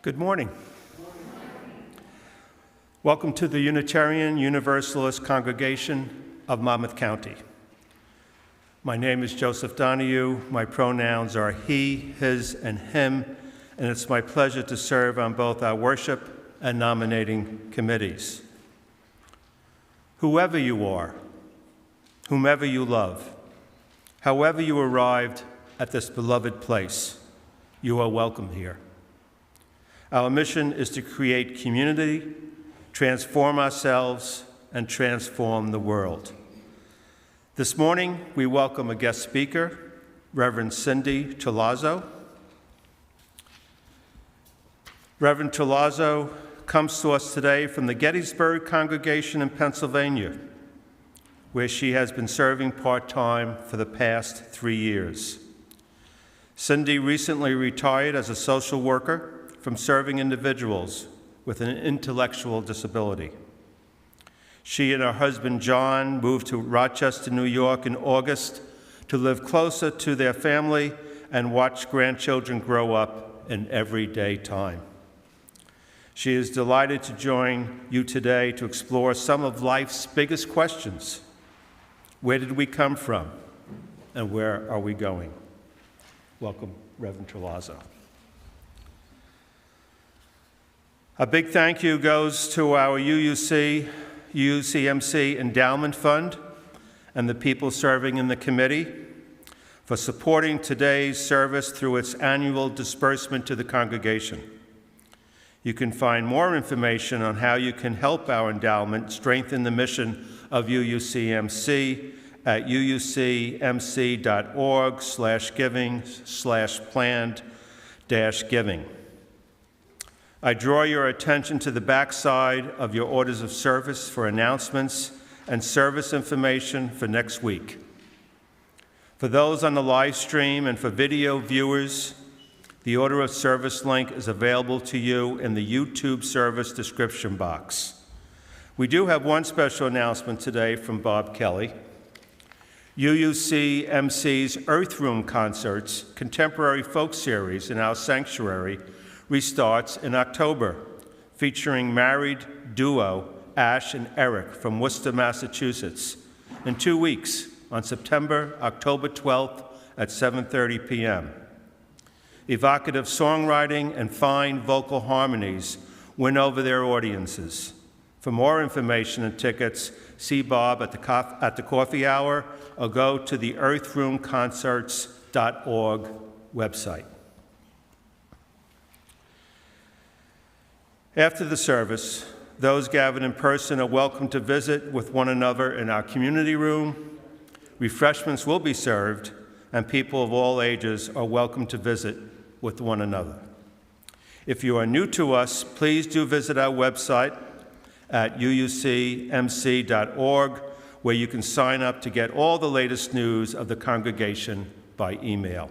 Good morning. Welcome to the Unitarian Universalist congregation of Monmouth County. My name is Joseph Donahue. My pronouns are he, his, and him, and it's my pleasure to serve on both our worship and nominating committees. Whoever you are, whomever you love, however you arrived at this beloved place, you are welcome here. Our mission is to create community, transform ourselves, and transform the world. This morning, we welcome a guest speaker, Reverend Cindy Terlazzo. Reverend Terlazzo comes to us today from the Gettysburg congregation in Pennsylvania, where she has been serving part-time for the past 3 years. Cindy recently retired as a social worker from serving individuals with an intellectual disability. She and her husband, John, moved to Rochester, New York in August to live closer to their family and watch grandchildren grow up in everyday time. She is delighted to join you today to explore some of life's biggest questions. Where did we come from, and where are we going? Welcome, Reverend Terlazzo. A big thank you goes to our UUCMC Endowment Fund and the people serving in the committee for supporting today's service through its annual disbursement to the congregation. You can find more information on how you can help our endowment strengthen the mission of UUCMC at uucmc.org/giving/planned-giving. I draw your attention to the backside of your orders of service for announcements and service information for next week. For those on the live stream and for video viewers, the order of service link is available to you in the YouTube service description box. We do have one special announcement today from Bob Kelly. UUCMC's Earth Room Concerts Contemporary Folk Series in our sanctuary restarts in October, featuring married duo Ash and Eric from Worcester, Massachusetts, in 2 weeks on October 12th at 7:30 p.m. Evocative songwriting and fine vocal harmonies win over their audiences. For more information and tickets, see Bob at the coffee hour or go to the earthroomconcerts.org website. After the service, those gathered in person are welcome to visit with one another in our community room. Refreshments will be served, and people of all ages are welcome to visit with one another. If you are new to us, please do visit our website at uucmc.org, where you can sign up to get all the latest news of the congregation by email.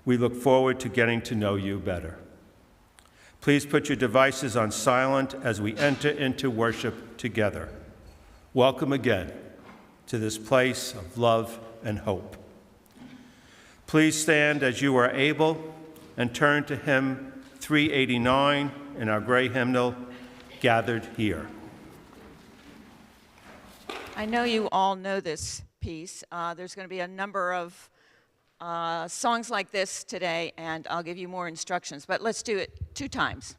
We look forward to getting to know you better. Please put your devices on silent as we enter into worship together. Welcome again to this place of love and hope. Please stand as you are able and turn to hymn 389 in our gray hymnal, Gathered Here. I know you all know this piece. There's going to be a number of songs like this today, and I'll give you more instructions, but let's do it 2 times.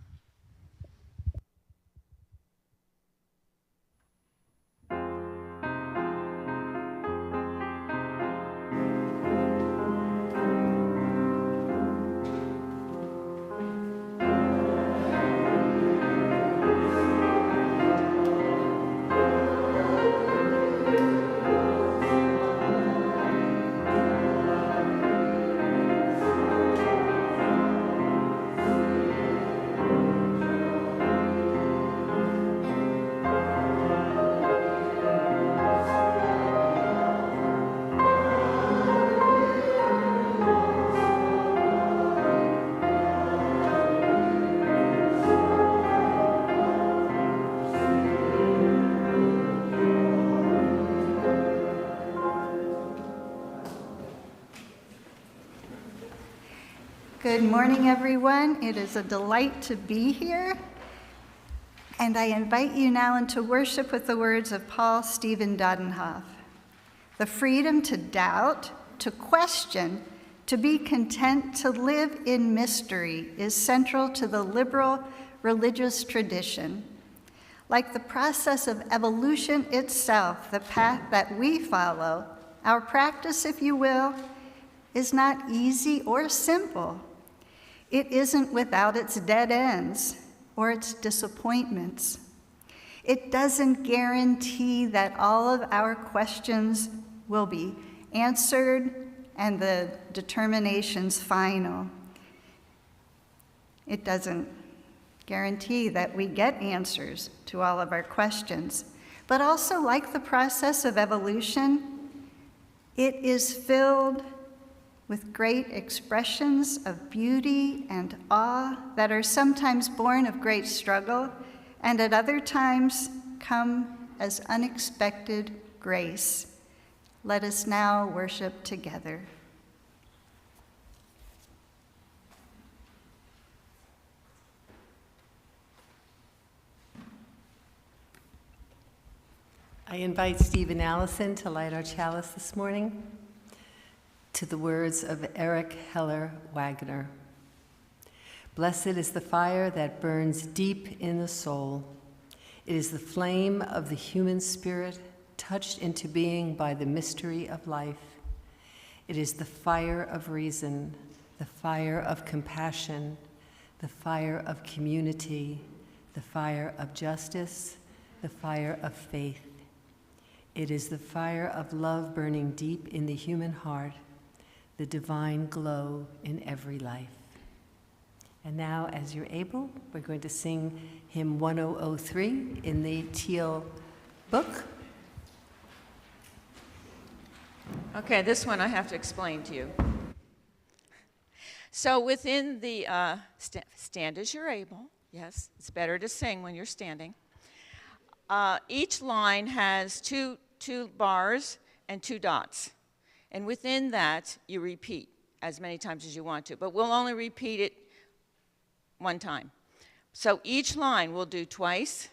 Good morning, everyone. It is a delight to be here. And I invite you now into worship with the words of Paul Stephen Dodenhoff. The freedom to doubt, to question, to be content to live in mystery is central to the liberal religious tradition. Like the process of evolution itself, the path that we follow, our practice, if you will, is not easy or simple. It isn't without its dead ends or its disappointments. It doesn't guarantee that all of our questions will be answered and the determinations final. It doesn't guarantee that we get answers to all of our questions. But also, like the process of evolution, it is filled with great expressions of beauty and awe that are sometimes born of great struggle and at other times come as unexpected grace. Let us now worship together. I invite Steve and Allison to light our chalice this morning to the words of Erich Heller Wagner. Blessed is the fire that burns deep in the soul. It is the flame of the human spirit touched into being by the mystery of life. It is the fire of reason, the fire of compassion, the fire of community, the fire of justice, the fire of faith. It is the fire of love burning deep in the human heart, the divine glow in every life. And now, as you're able, we're going to sing hymn 1003 in the Teal book. Okay, this one I have to explain to you. So within the, stand as you're able. Yes, it's better to sing when you're standing. Each line has two bars and 2 dots. And within that, you repeat as many times as you want to. But we'll only repeat it one time. So each line we'll do twice.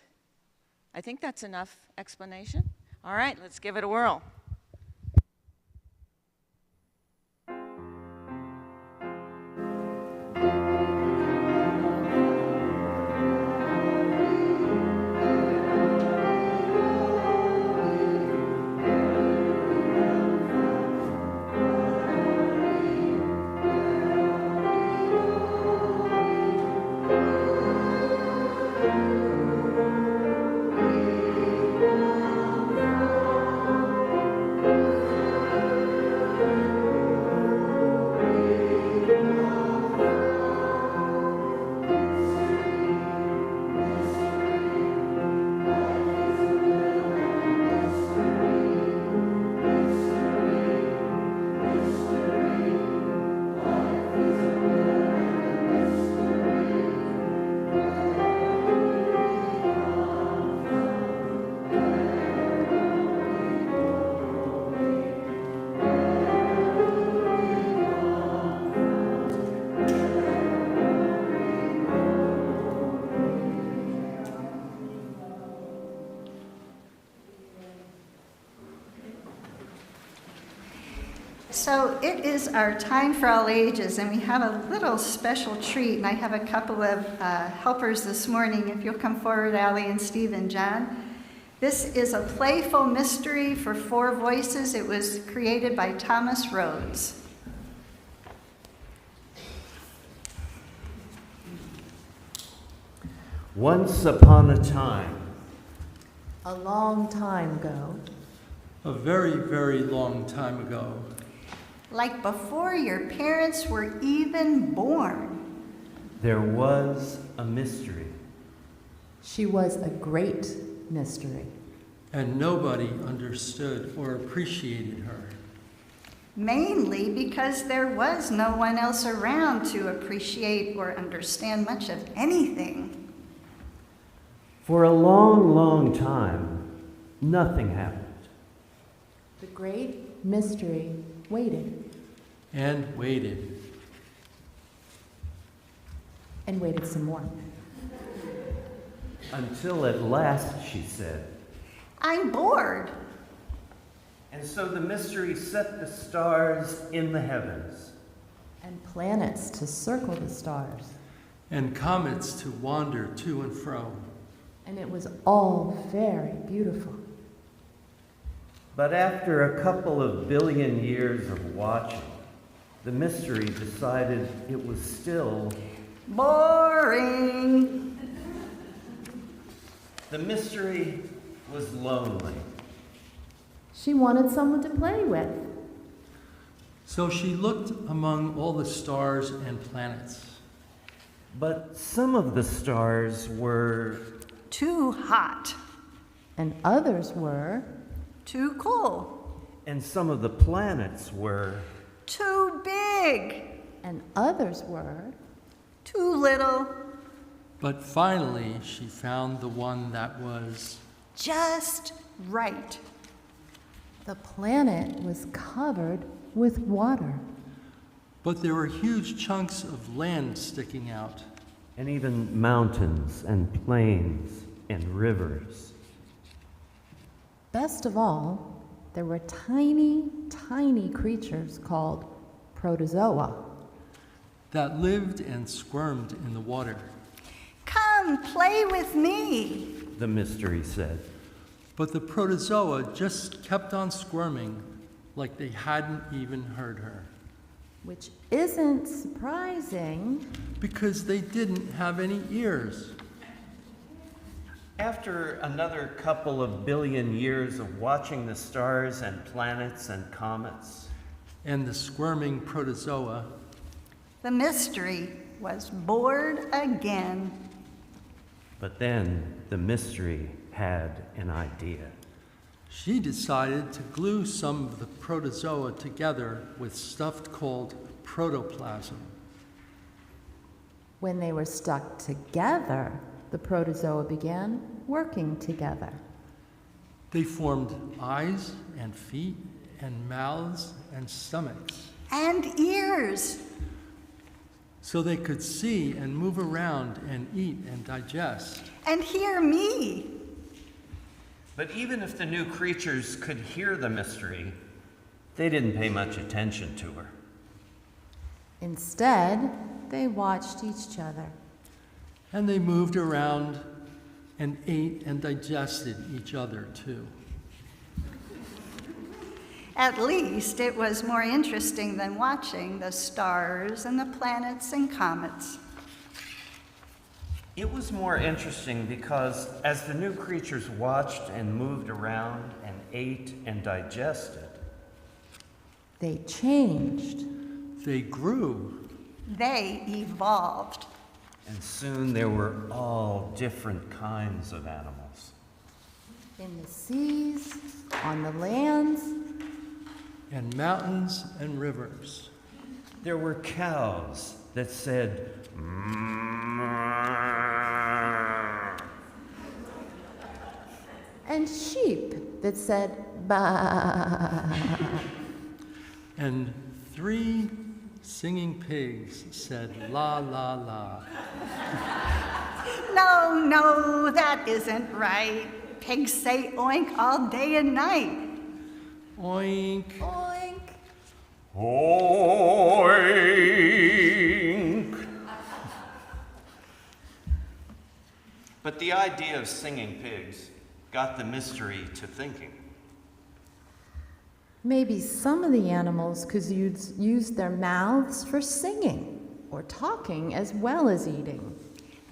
I think that's enough explanation. All right, let's give it a whirl. So it is our time for all ages, and we have a little special treat, and I have a couple of helpers this morning. If you'll come forward, Allie and Steve and John. This is a playful mystery for 4 voices. It was created by Thomas Rhodes. Once upon a time, A long time ago, A very, very long time ago, Like before your parents were even born. there was a mystery. she was a great mystery. and nobody understood or appreciated her. Mainly because there was no one else around to appreciate or understand much of anything. For a long, long time, nothing happened. The great mystery waited. And waited. and waited some more. Until at last she said, I'm bored. and so the mystery set the stars in the heavens. And planets to circle the stars. and comets to wander to and fro. And it was all very beautiful. But after a couple of billion years of watching, the mystery decided it was still Boring. The mystery was lonely. She wanted someone to play with. So she looked among all the stars and planets. But some of the stars were Too hot. And others were. Too cool. and some of the planets were Too big. And others were. Too little. But finally, she found the one that was. Just right. The planet was covered with water. But there were huge chunks of land sticking out. and even mountains and plains and rivers. Best of all, there were tiny, tiny creatures called protozoa. That lived and squirmed in the water. Come play with me. The mystery said. But the protozoa just kept on squirming like they hadn't even heard her, Which isn't surprising. because they didn't have any ears. After another couple of billion years of watching the stars and planets and comets, And the squirming protozoa The mystery was bored again. but then the mystery had an idea. She decided to glue some of the protozoa together with stuff called protoplasm. When they were stuck together, the protozoa began working together. They formed eyes and feet and mouths and stomachs, And ears. so they could see and move around and eat and digest. And hear me. But even if the new creatures could hear the mystery, they didn't pay much attention to her. Instead, they watched each other. And they moved around and ate and digested each other too. At least it was more interesting than watching the stars and the planets and comets. It was more interesting because as the new creatures watched and moved around and ate and digested, They changed. They grew. They evolved. and soon there were all different kinds of animals. In the seas, on the lands, And mountains and rivers. There were cows that said, "Moo." and sheep that said, bah. And 3 singing pigs said, la, la, la. No, that isn't right. Pigs say oink all day and night. Oink. Oink. Oink. But the idea of singing pigs got the mystery to thinking. Maybe some of the animals could use their mouths for singing or talking as well as eating.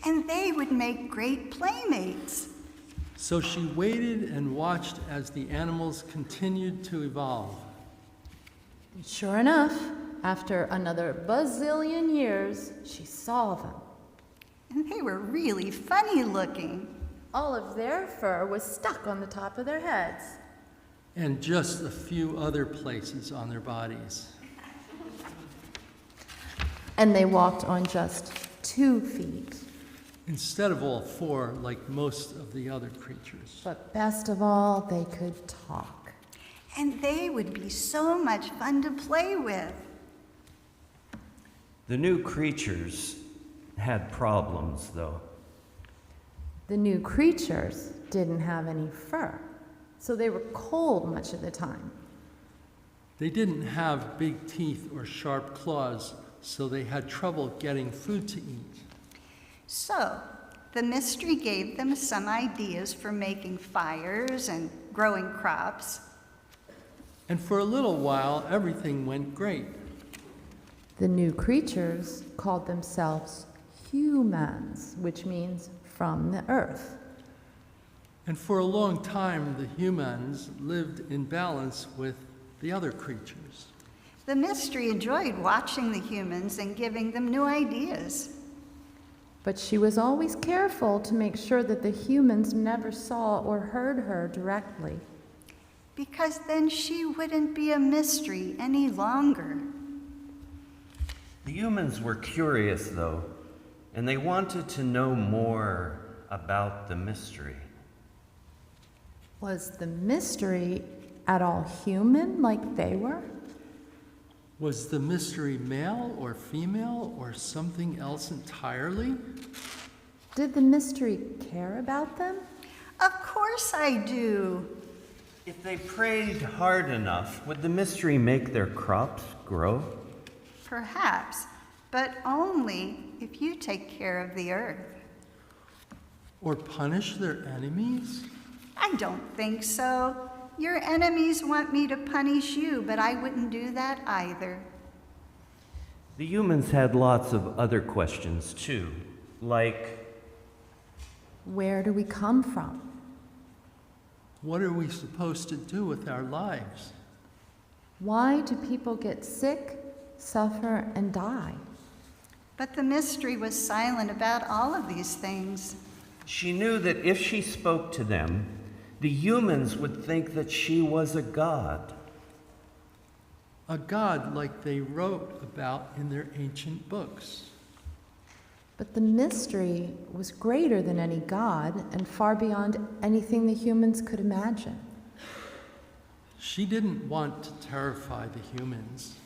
And they would make great playmates. So she waited and watched as the animals continued to evolve. Sure enough, after another bazillion years, she saw them. And they were really funny looking. All of their fur was stuck on the top of their heads. And just a few other places on their bodies. And they walked on just 2 feet. Instead of all 4, like most of the other creatures. But best of all, they could talk. And they would be so much fun to play with. The new creatures had problems, though. The new creatures didn't have any fur, so they were cold much of the time. They didn't have big teeth or sharp claws, so they had trouble getting food to eat. So, the mystery gave them some ideas for making fires and growing crops. And for a little while, everything went great. The new creatures called themselves humans, which means from the earth. And for a long time, the humans lived in balance with the other creatures. The mystery enjoyed watching the humans and giving them new ideas. But she was always careful to make sure that the humans never saw or heard her directly. Because then she wouldn't be a mystery any longer. The humans were curious, though, and they wanted to know more about the mystery. Was the mystery at all human like they were? Was the mystery male or female or something else entirely? Did the mystery care about them? Of course I do. If they prayed hard enough, would the mystery make their crops grow? Perhaps, but only if you take care of the earth. Or punish their enemies? I don't think so. Your enemies want me to punish you, but I wouldn't do that either. The humans had lots of other questions, too, like, Where do we come from? What are we supposed to do with our lives? Why do people get sick, suffer, and die? But the mystery was silent about all of these things. she knew that if she spoke to them, the humans would think that she was a god. A god like they wrote about in their ancient books. But the mystery was greater than any god and far beyond anything the humans could imagine. She didn't want to terrify the humans.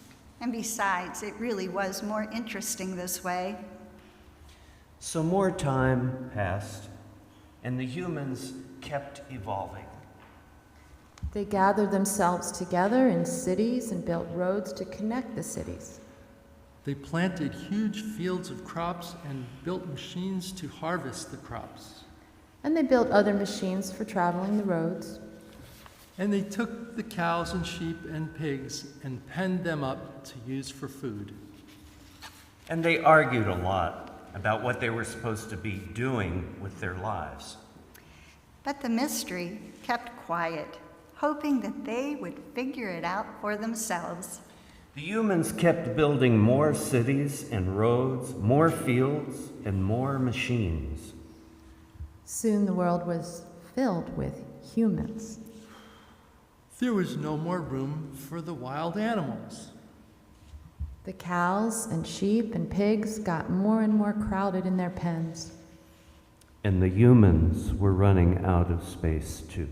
And besides, it really was more interesting this way. So more time passed, and the humans kept evolving. They gathered themselves together in cities and built roads to connect the cities. They planted huge fields of crops and built machines to harvest the crops. And they built other machines for traveling the roads. And they took the cows and sheep and pigs and penned them up to use for food. And they argued a lot about what they were supposed to be doing with their lives. But the mystery kept quiet, hoping that they would figure it out for themselves. The humans kept building more cities and roads, more fields, and more machines. Soon the world was filled with humans. There was no more room for the wild animals. The cows and sheep and pigs got more and more crowded in their pens. And the humans were running out of space, too.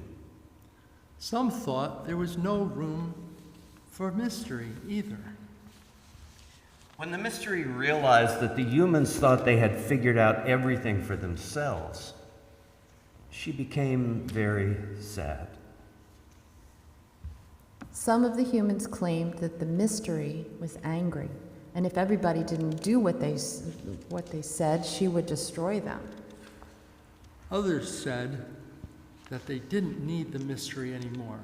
Some thought there was no room for mystery either. When the mystery realized that the humans thought they had figured out everything for themselves, she became very sad. Some of the humans claimed that the mystery was angry, and if everybody didn't do what they said, she would destroy them. Others said that they didn't need the mystery anymore.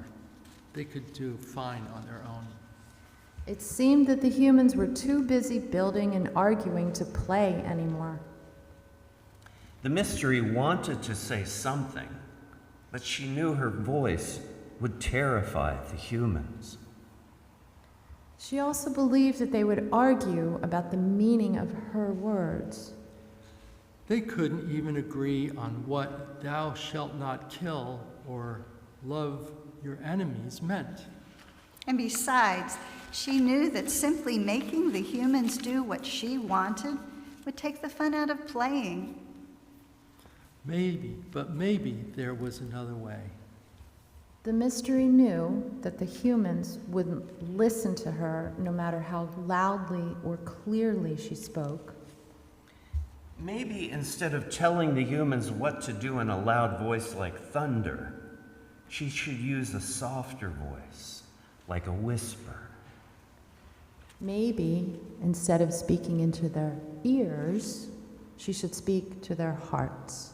They could do fine on their own. It seemed that the humans were too busy building and arguing to play anymore. The mystery wanted to say something, but she knew her voice would terrify the humans. She also believed that they would argue about the meaning of her words. They couldn't even agree on what "thou shalt not kill" or "love your enemies" meant. And besides, she knew that simply making the humans do what she wanted would take the fun out of playing. Maybe there was another way. The mystery knew that the humans wouldn't listen to her no matter how loudly or clearly she spoke. Maybe instead of telling the humans what to do in a loud voice like thunder, she should use a softer voice, like a whisper. Maybe instead of speaking into their ears, she should speak to their hearts.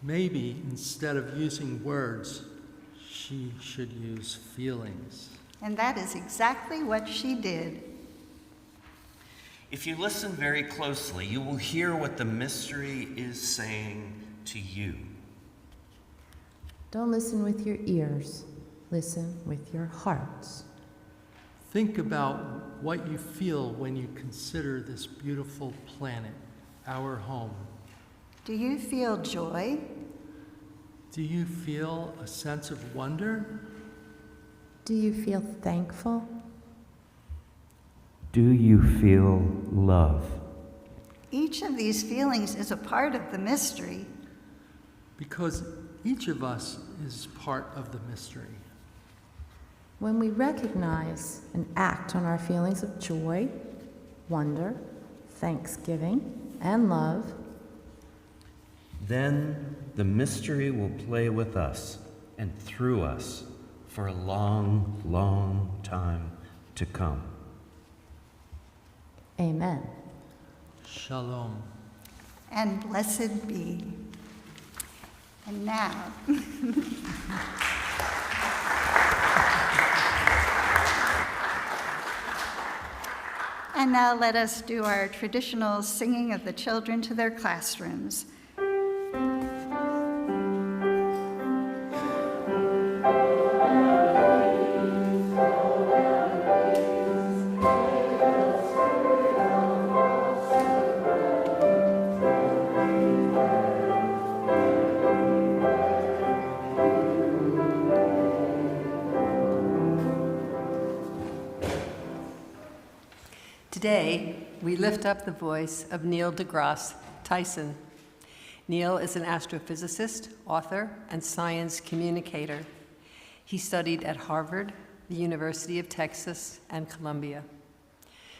Maybe instead of using words, she should use feelings. And that is exactly what she did. If you listen very closely, you will hear what the mystery is saying to you. Don't listen with your ears, listen with your hearts. Think about what you feel when you consider this beautiful planet, our home. Do you feel joy? Do you feel a sense of wonder? Do you feel thankful? Do you feel love? Each of these feelings is a part of the mystery. Because each of us is part of the mystery. When we recognize and act on our feelings of joy, wonder, thanksgiving, and love, then the mystery will play with us and through us for a long, long time to come. amen. Shalom. And blessed be. And now, let us do our traditional singing of the children to their classrooms. Today, we lift up the voice of Neil deGrasse Tyson. Neil is an astrophysicist, author, and science communicator. He studied at Harvard, the University of Texas, and Columbia.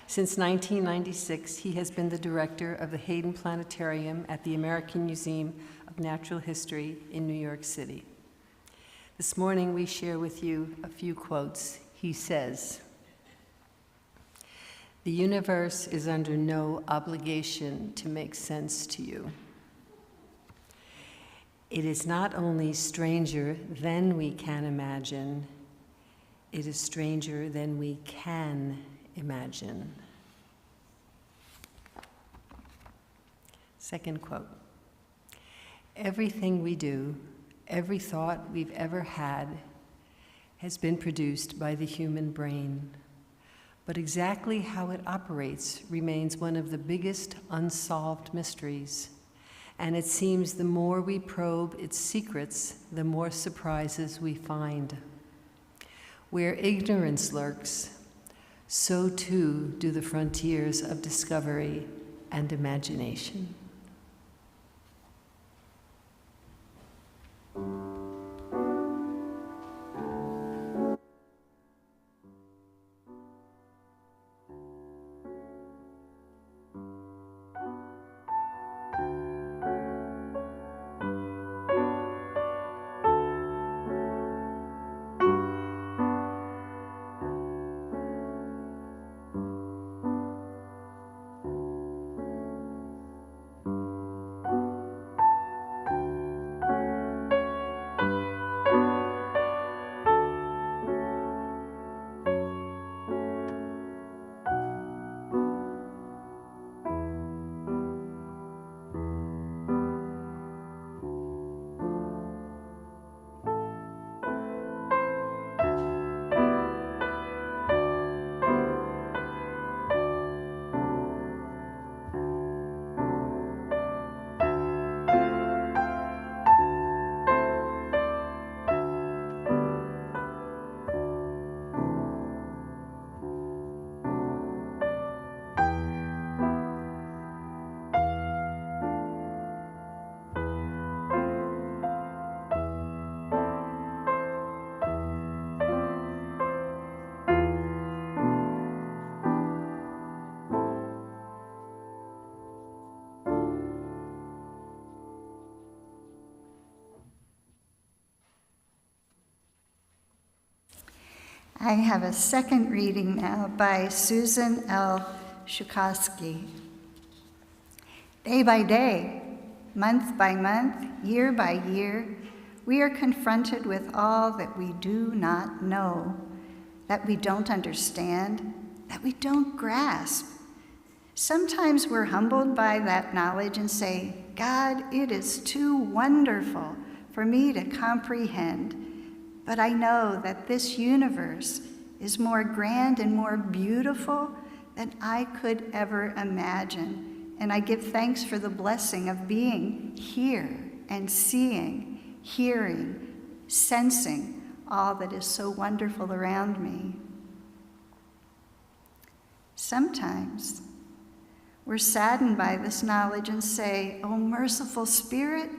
Since 1996, he has been the director of the Hayden Planetarium at the American Museum of Natural History in New York City. This morning, we share with you a few quotes. He says, "The universe is under no obligation to make sense to you. It is not only stranger than we can imagine, it is stranger than we can imagine." Second quote, "Everything we do, every thought we've ever had, has been produced by the human brain. But exactly how it operates remains one of the biggest unsolved mysteries. And it seems the more we probe its secrets, the more surprises we find. Where ignorance lurks, so too do the frontiers of discovery and imagination." I have a second reading now by Susan L. Shukowski. Day by day, month by month, year by year, we are confronted with all that we do not know, that we don't understand, that we don't grasp. Sometimes we're humbled by that knowledge and say, God, it is too wonderful for me to comprehend, but I know that this universe is more grand and more beautiful than I could ever imagine. And I give thanks for the blessing of being here and seeing, hearing, sensing all that is so wonderful around me. Sometimes we're saddened by this knowledge and say, oh, merciful Spirit,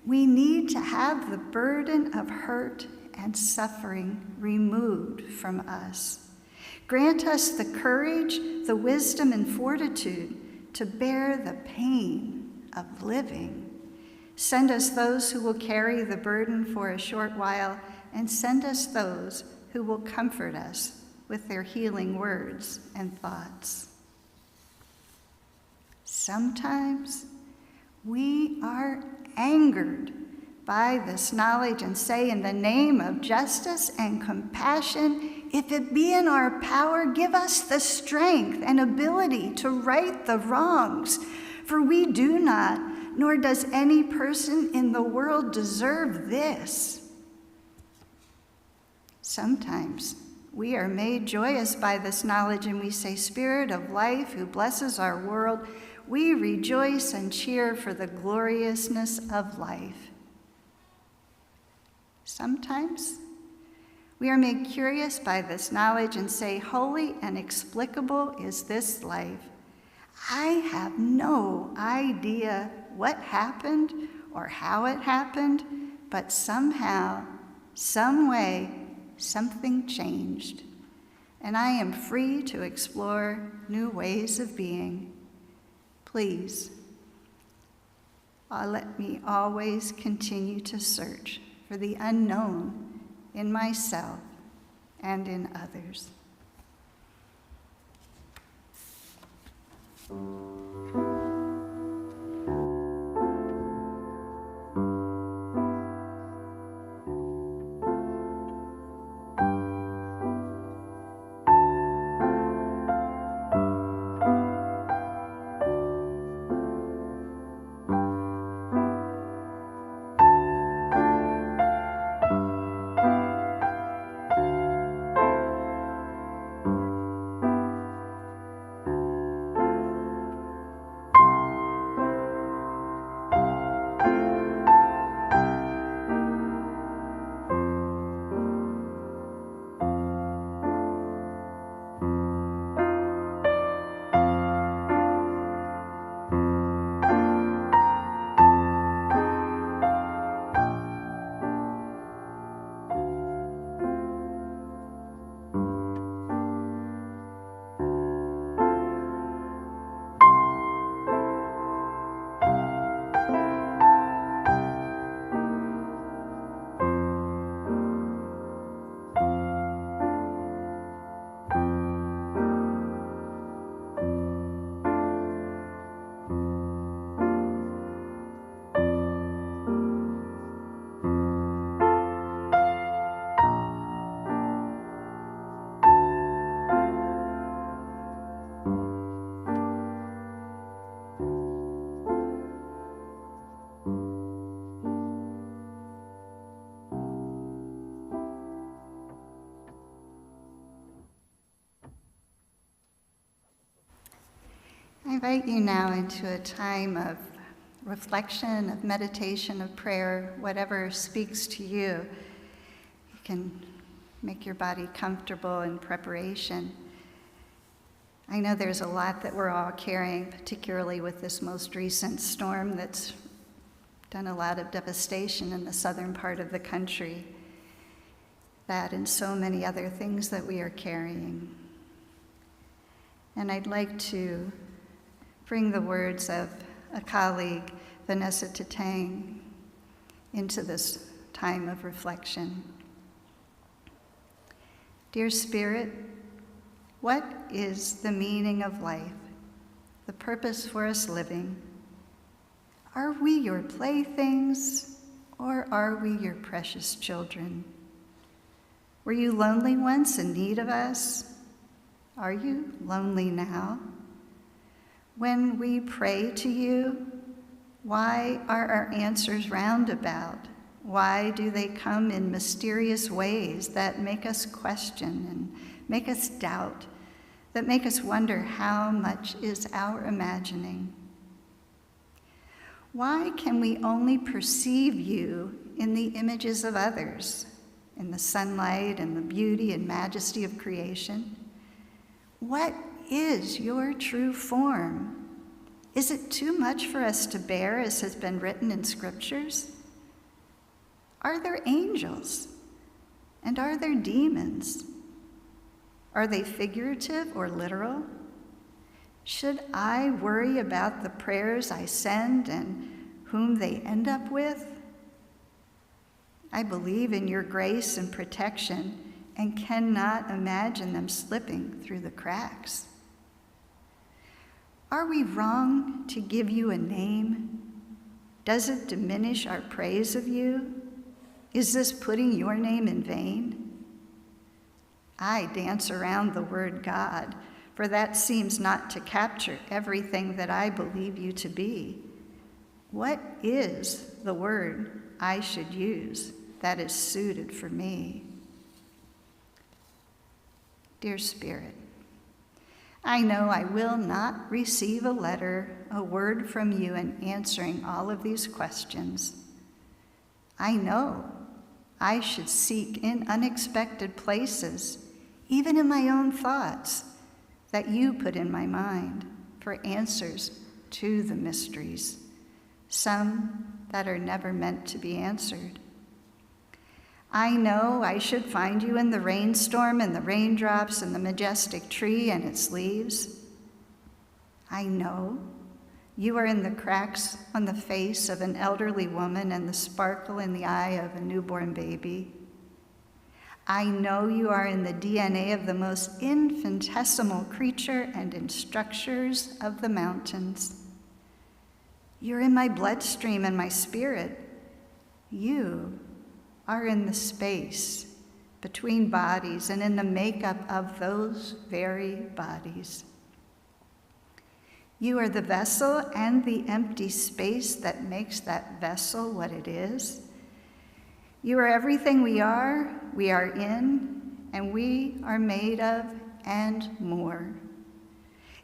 we need to have the burden of hurt and suffering removed from us. Grant us the courage, the wisdom, and fortitude to bear the pain of living. Send us those who will carry the burden for a short while, and send us those who will comfort us with their healing words and thoughts. Sometimes we are angered by this knowledge and say, in the name of justice and compassion, if it be in our power, give us the strength and ability to right the wrongs, for we do not, nor does any person in the world deserve this. Sometimes we are made joyous by this knowledge and we say, Spirit of life, who blesses our world, we rejoice and cheer for the gloriousness of life. Sometimes we are made curious by this knowledge and say, holy and inexplicable is this life. I have no idea what happened or how it happened, but somehow, some way, something changed, and I am free to explore new ways of being. Please, let me always continue to search for the unknown in myself and in others. I invite you now into a time of reflection, of meditation, of prayer, whatever speaks to you. You can make your body comfortable in preparation. I know there's a lot that we're all carrying, particularly with this most recent storm that's done a lot of devastation in the southern part of the country. That and so many other things that we are carrying. And I'd like to bring the words of a colleague, Vanessa Tatang, into this time of reflection. Dear Spirit, what is the meaning of life, the purpose for us living? Are we your playthings, or are we your precious children? Were you lonely once in need of us? Are you lonely now? When we pray to you, why are our answers roundabout? Why do they come in mysterious ways that make us question and make us doubt, that make us wonder how much is our imagining? Why can we only perceive you in the images of others, in the sunlight and the beauty and majesty of creation? What is your true form? Is it too much for us to bear, as has been written in scriptures? Are there angels? And are there demons? Are they figurative or literal? Should I worry about the prayers I send and whom they end up with? I believe in your grace and protection and cannot imagine them slipping through the cracks. Are we wrong to give you a name? Does it diminish our praise of you? Is this putting your name in vain? I dance around the word God, for that seems not to capture everything that I believe you to be. What is the word I should use that is suited for me? Dear Spirit, I know I will not receive a letter, a word from you in answering all of these questions. I know I should seek in unexpected places, even in my own thoughts, that you put in my mind for answers to the mysteries, some that are never meant to be answered. I know I should find you in the rainstorm and the raindrops and the majestic tree and its leaves. I know you are in the cracks on the face of an elderly woman and the sparkle in the eye of a newborn baby. I know you are in the DNA of the most infinitesimal creature and in structures of the mountains. You're in my bloodstream and my spirit. You are in the space between bodies and in the makeup of those very bodies. You are the vessel and the empty space that makes that vessel what it is. You are everything we are in, and we are made of, and more.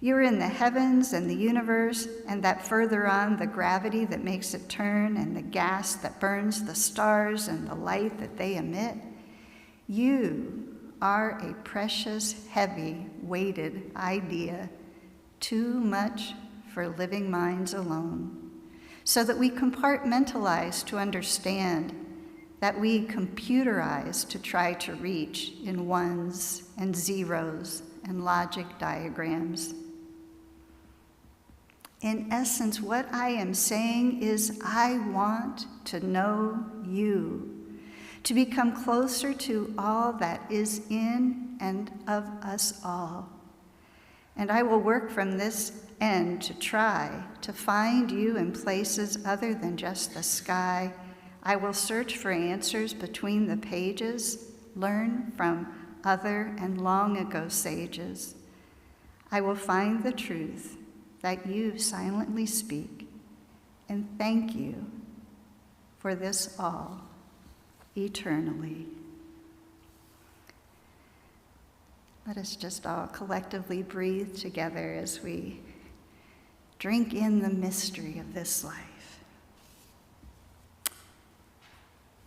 You're in the heavens and the universe, and that further on, the gravity that makes it turn, and the gas that burns the stars, and the light that they emit. You are a precious, heavy, weighted idea, too much for living minds alone, so that we compartmentalize to understand, that we computerize to try to reach in ones and zeros and logic diagrams. In essence, what I am saying is I want to know you, to become closer to all that is in and of us all. And I will work from this end to try to find you in places other than just the sky. I will search for answers between the pages, learn from other and long ago sages. I will find the truth that you silently speak, and thank you for this all eternally. Let us just all collectively breathe together as we drink in the mystery of this life.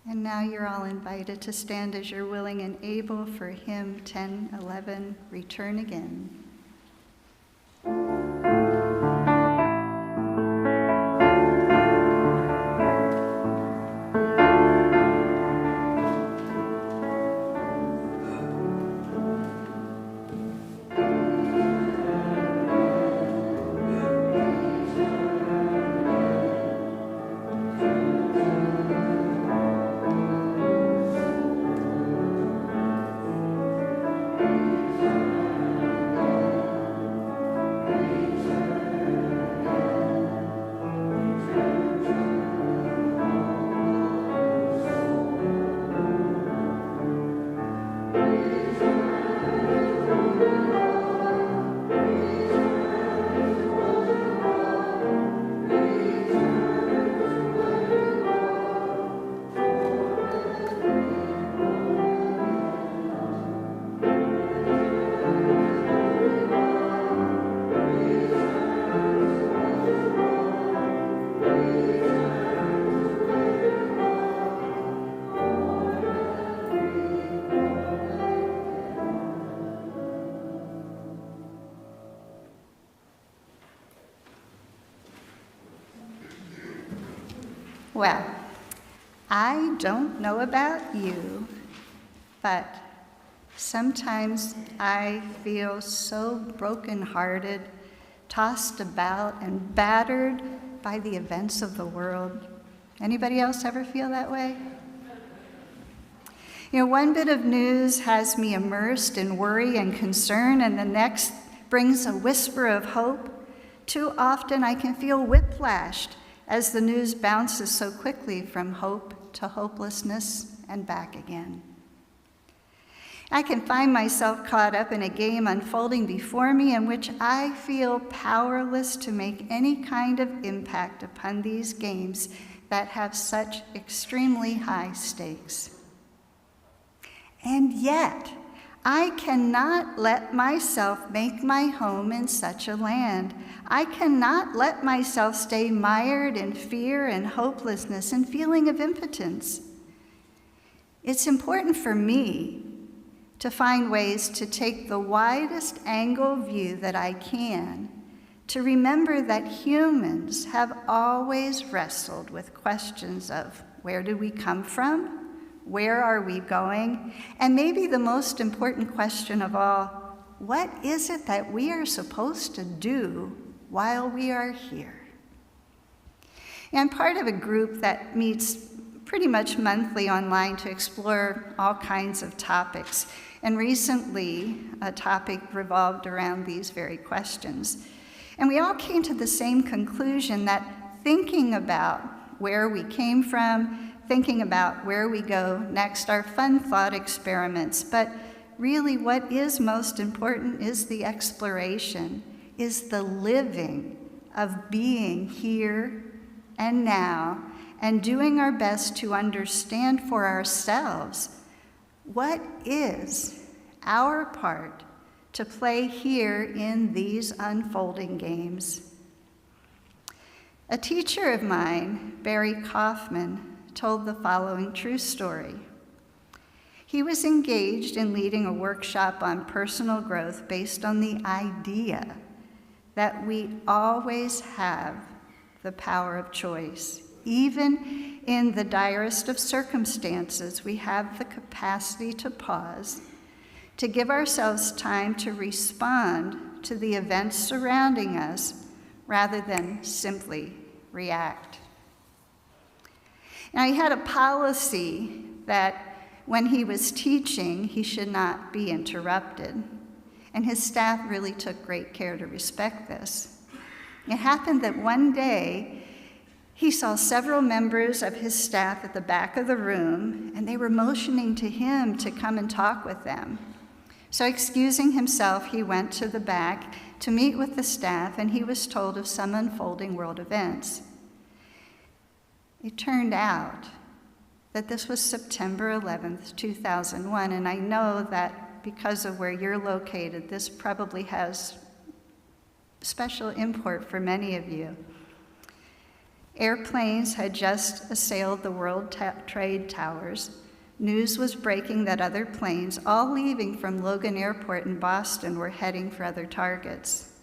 And now you're all invited to stand as you're willing and able for hymn 1011, Return Again. Well, I don't know about you, but sometimes I feel so brokenhearted, tossed about and battered by the events of the world. Anybody else ever feel that way? You know, one bit of news has me immersed in worry and concern, and the next brings a whisper of hope. Too often I can feel whiplashed as the news bounces so quickly from hope to hopelessness and back again. I can find myself caught up in a game unfolding before me in which I feel powerless to make any kind of impact upon these games that have such extremely high stakes. And yet, I cannot let myself make my home in such a land. I cannot let myself stay mired in fear and hopelessness and feeling of impotence. It's important for me to find ways to take the widest angle view that I can, to remember that humans have always wrestled with questions of where do we come from? Where are we going? And maybe the most important question of all, what is it that we are supposed to do while we are here? I'm part of a group that meets pretty much monthly online to explore all kinds of topics. And recently, a topic revolved around these very questions. And we all came to the same conclusion that thinking about where we came from, thinking about where we go next are fun thought experiments, but really what is most important is the exploration, is the living of being here and now, and doing our best to understand for ourselves what is our part to play here in these unfolding games. A teacher of mine, Barry Kaufman, told the following true story. He was engaged in leading a workshop on personal growth based on the idea that we always have the power of choice. Even in the direst of circumstances, we have the capacity to pause, to give ourselves time to respond to the events surrounding us rather than simply react. Now, he had a policy that when he was teaching, he should not be interrupted, and his staff really took great care to respect this. It happened that one day, he saw several members of his staff at the back of the room, and they were motioning to him to come and talk with them. So excusing himself, he went to the back to meet with the staff, and he was told of some unfolding world events. It turned out that this was September 11th, 2001, and I know that because of where you're located, this probably has special import for many of you. Airplanes had just assailed the World Trade Towers. News was breaking that other planes, all leaving from Logan Airport in Boston, were heading for other targets.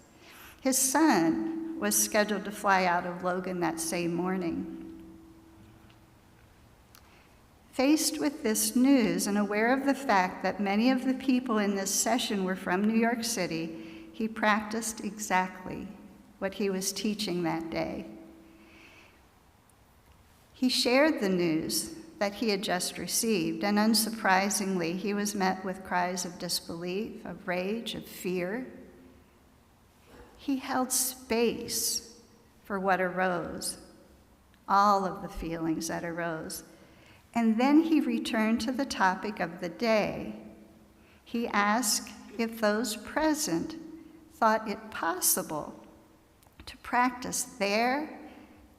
His son was scheduled to fly out of Logan that same morning. Faced with this news and aware of the fact that many of the people in this session were from New York City, he practiced exactly what he was teaching that day. He shared the news that he had just received, and unsurprisingly, he was met with cries of disbelief, of rage, of fear. He held space for what arose, all of the feelings that arose. And then he returned to the topic of the day. He asked if those present thought it possible to practice there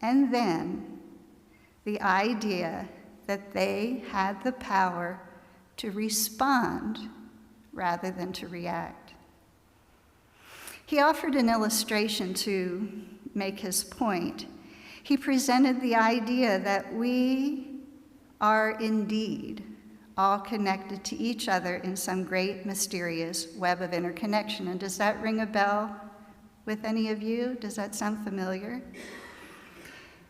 and then the idea that they had the power to respond rather than to react. He offered an illustration to make his point. He presented the idea that we are indeed all connected to each other in some great mysterious web of interconnection. And does that ring a bell with any of you? Does that sound familiar?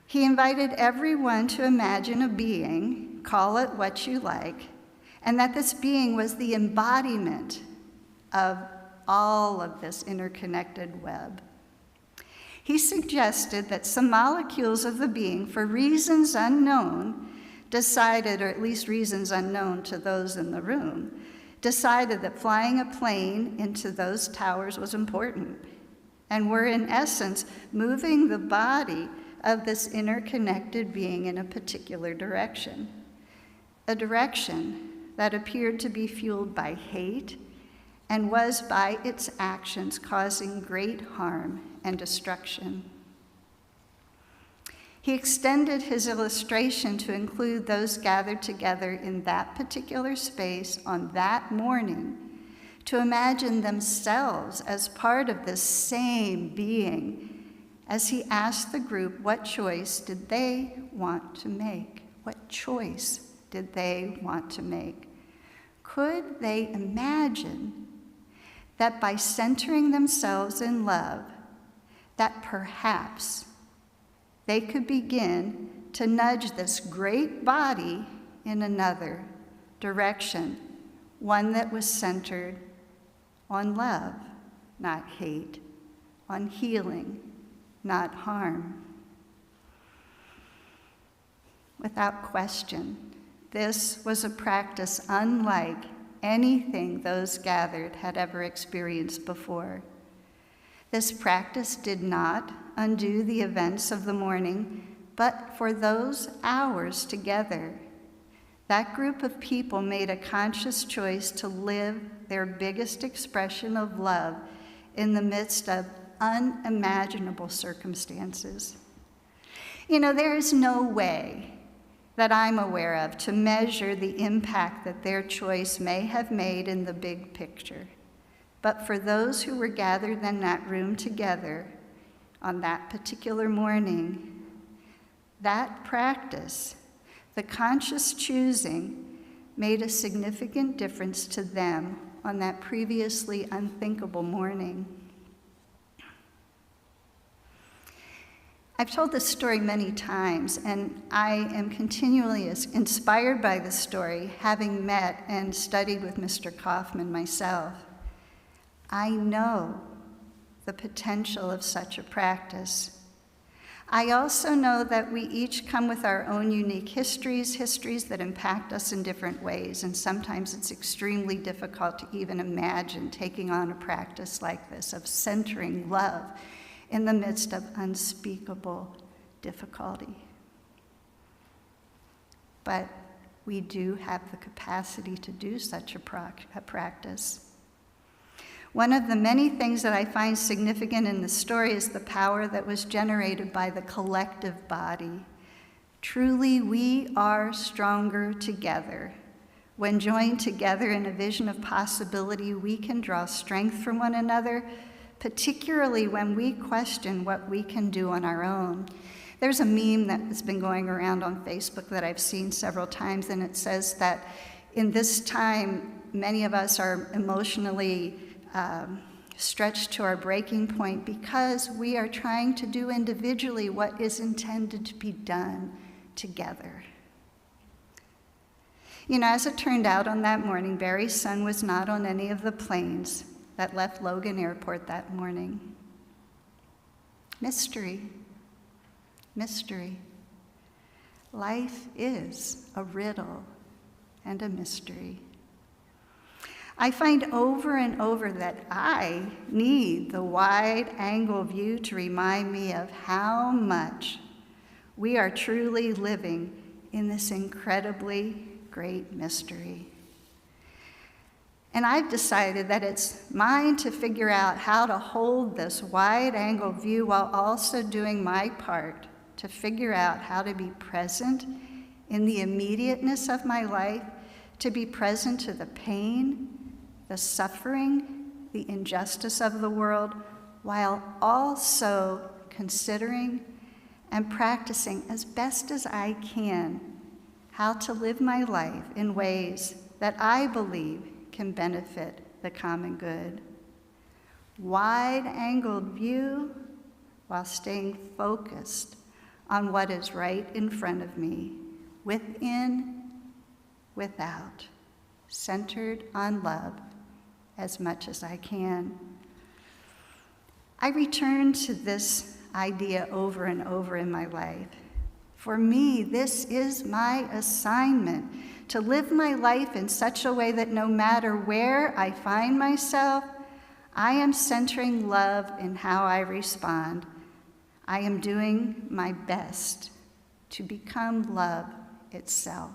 He invited everyone to imagine a being, call it what you like, and that this being was the embodiment of all of this interconnected web. He suggested that some molecules of the being, for reasons unknown, decided, or at least reasons unknown to those in the room, decided that flying a plane into those towers was important, and were in essence moving the body of this interconnected being in a particular direction, a direction that appeared to be fueled by hate and was by its actions causing great harm and destruction. He extended his illustration to include those gathered together in that particular space on that morning to imagine themselves as part of this same being, as he asked the group what choice did they want to make? What choice did they want to make? Could they imagine that by centering themselves in love, that perhaps they could begin to nudge this great body in another direction, one that was centered on love, not hate, on healing, not harm? Without question, this was a practice unlike anything those gathered had ever experienced before. This practice did not undo the events of the morning, but for those hours together, that group of people made a conscious choice to live their biggest expression of love in the midst of unimaginable circumstances. You know, there is no way that I'm aware of to measure the impact that their choice may have made in the big picture. But for those who were gathered in that room together on that particular morning, that practice, the conscious choosing, made a significant difference to them on that previously unthinkable morning. I've told this story many times, and I am continually inspired by this story, having met and studied with Mr. Kaufman myself. I know the potential of such a practice. I also know that we each come with our own unique histories that impact us in different ways, and sometimes it's extremely difficult to even imagine taking on a practice like this of centering love in the midst of unspeakable difficulty. But we do have the capacity to do such a practice. One of the many things that I find significant in the story is the power that was generated by the collective body. Truly, we are stronger together. When joined together in a vision of possibility, we can draw strength from one another, particularly when we question what we can do on our own. There's a meme that has been going around on Facebook that I've seen several times, and it says that in this time, many of us are emotionally stretched to our breaking point because we are trying to do individually what is intended to be done together. You know, as it turned out on that morning, Barry's son was not on any of the planes that left Logan Airport that morning. Mystery. Mystery. Life is a riddle and a mystery. I find over and over that I need the wide-angle view to remind me of how much we are truly living in this incredibly great mystery. And I've decided that it's mine to figure out how to hold this wide-angle view while also doing my part to figure out how to be present in the immediateness of my life, to be present to the pain, the suffering, the injustice of the world, while also considering and practicing as best as I can how to live my life in ways that I believe can benefit the common good. Wide-angled view while staying focused on what is right in front of me, within, without, centered on love as much as I can. I return to this idea over and over in my life. For me, this is my assignment, to live my life in such a way that no matter where I find myself, I am centering love in how I respond. I am doing my best to become love itself.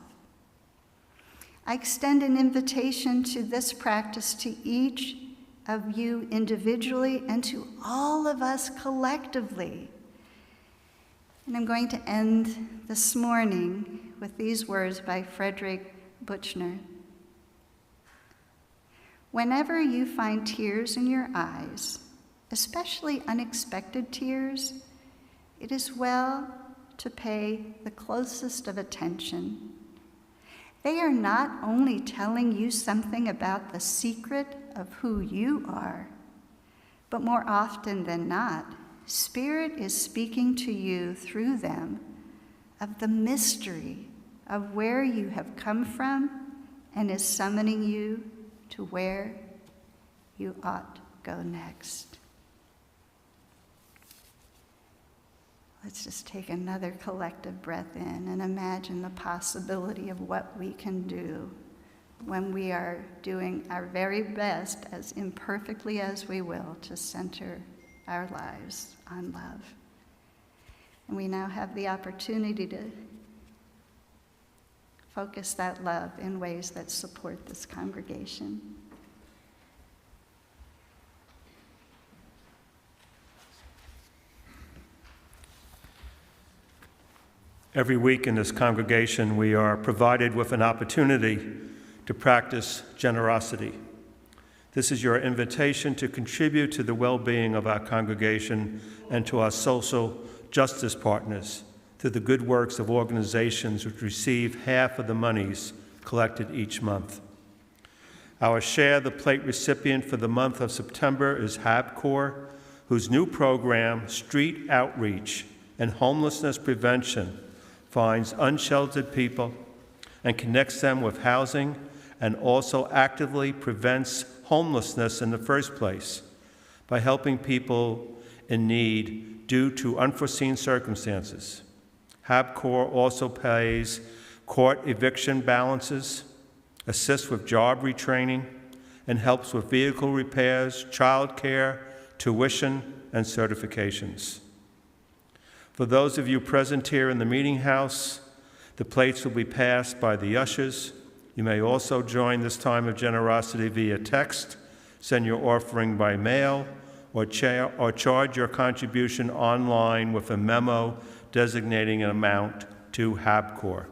I extend an invitation to this practice to each of you individually and to all of us collectively. And I'm going to end this morning with these words by Frederick Buechner. Whenever you find tears in your eyes, especially unexpected tears, it is well to pay the closest of attention. They are not only telling you something about the secret of who you are, but more often than not, Spirit is speaking to you through them of the mystery of where you have come from and is summoning you to where you ought to go next. Let's just take another collective breath in and imagine the possibility of what we can do when we are doing our very best, as imperfectly as we will, to center our lives on love. And we now have the opportunity to focus that love in ways that support this congregation. Every week in this congregation, we are provided with an opportunity to practice generosity. This is your invitation to contribute to the well-being of our congregation and to our social justice partners through the good works of organizations which receive half of the monies collected each month. Our Share the Plate recipient for the month of September is HABCOR, whose new program, Street Outreach and Homelessness Prevention, finds unsheltered people and connects them with housing and also actively prevents homelessness in the first place by helping people in need due to unforeseen circumstances. HABCOR also pays court eviction balances, assists with job retraining, and helps with vehicle repairs, child care, tuition, and certifications. For those of you present here in the meeting house, the plates will be passed by the ushers. You may also join this time of generosity via text, send your offering by mail, or charge your contribution online with a memo designating an amount to HABCOR.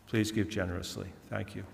Please give generously. Thank you.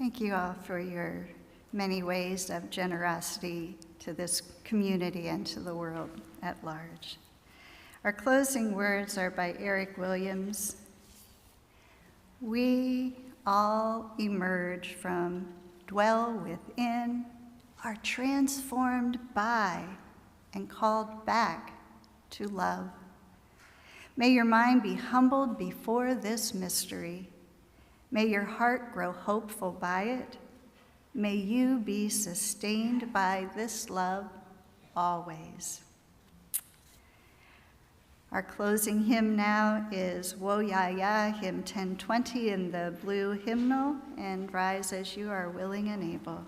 Thank you all for your many ways of generosity to this community and to the world at large. Our closing words are by Eric Williams. We all emerge from, dwell within, are transformed by, and called back to love. May your mind be humbled before this mystery. May your heart grow hopeful by it. May you be sustained by this love always. Our closing hymn now is Wo Ya Ya, hymn 1020 in the blue hymnal, and rise as you are willing and able.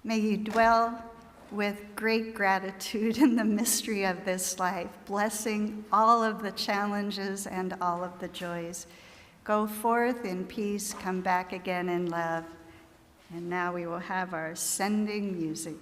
May you dwell with great gratitude in the mystery of this life, blessing all of the challenges and all of the joys. Go forth in peace, come back again in love. And now we will have our sending music.